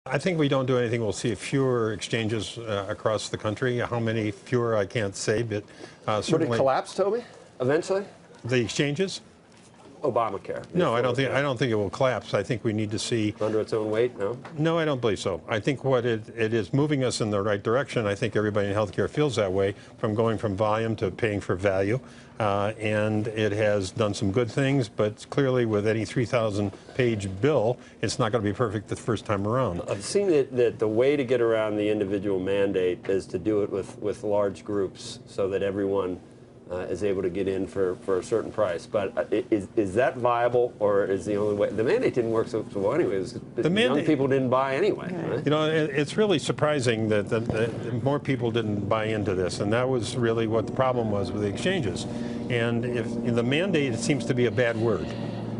I think we don't do anything. We'll see fewer exchanges across the country. How many fewer, I can't say, but certainly. Would it collapse, Toby, eventually? The exchanges? Obamacare. No, I don't think it will collapse. I think we need to see under its own weight. No. No, I don't believe so. I think what it is moving us in the right direction. I think everybody in healthcare feels that way, from going from volume to paying for value, and it has done some good things. But clearly, with any 3,000-page bill, it's not going to be perfect the first time around. I've seen that the way to get around the individual mandate is to do it with large groups, so that everyone is able to get in for a certain price. But is that viable, or is the only way? The mandate didn't work so well anyways. Young people didn't buy anyway. Right? You know, it's really surprising that more people didn't buy into this, and that was really what the problem was with the exchanges. And if the mandate, it seems to be a bad word.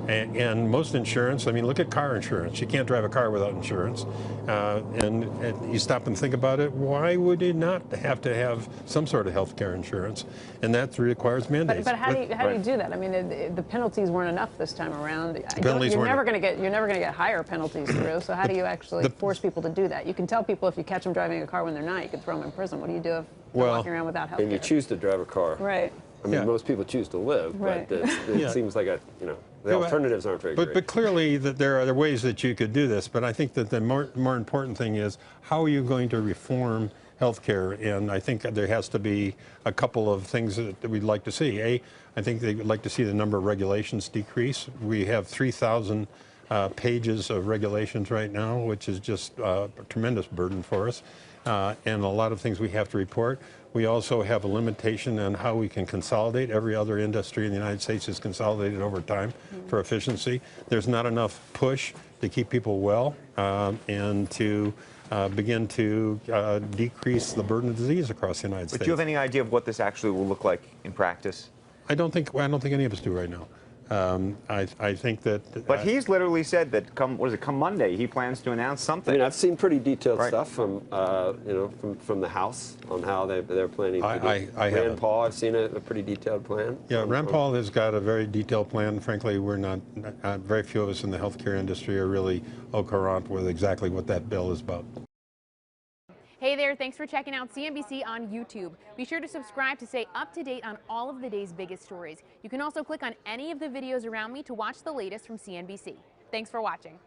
And most insurance, I mean, look at car insurance. You can't drive a car without insurance. And you stop and think about it, why would you not have to have some sort of health care insurance? And that requires mandates. But how do you do that? I mean, the penalties weren't enough this time around. You're never going to get higher penalties through. So how do you actually force people to do that? You can tell people if you catch them driving a car when they're not, you can throw them in prison. What do you do if they're walking around without health care? And you choose to drive a car. Right. I mean, most people choose to live, but it seems like the alternatives aren't very great. But clearly, that there are ways that you could do this. But I think that the more important thing is, how are you going to reform healthcare? And I think there has to be a couple of things that we'd like to see. I think they'd like to see the number of regulations decrease. We have 3,000 pages of regulations right now, which is just a tremendous burden for us. And a lot of things we have to report. We also have a limitation on how we can consolidate. Every other industry in the United States is consolidated over time for efficiency. There's not enough push to keep people well and to begin to decrease the burden of disease across the United States. But do you have any idea of what this actually will look like in practice? I don't think any of us do right now. I think that. But he's literally said that come Monday he plans to announce something. I mean, I've seen pretty detailed stuff from from the House on how they're planning to do it. Rand Paul, I've seen a pretty detailed plan. Yeah, Rand Paul has got a very detailed plan. Frankly, we're not very few of us in the healthcare industry are really au courant with exactly what that bill is about. Hey there, thanks for checking out CNBC on YouTube. Be sure to subscribe to stay up to date on all of the day's biggest stories. You can also click on any of the videos around me to watch the latest from CNBC. Thanks for watching.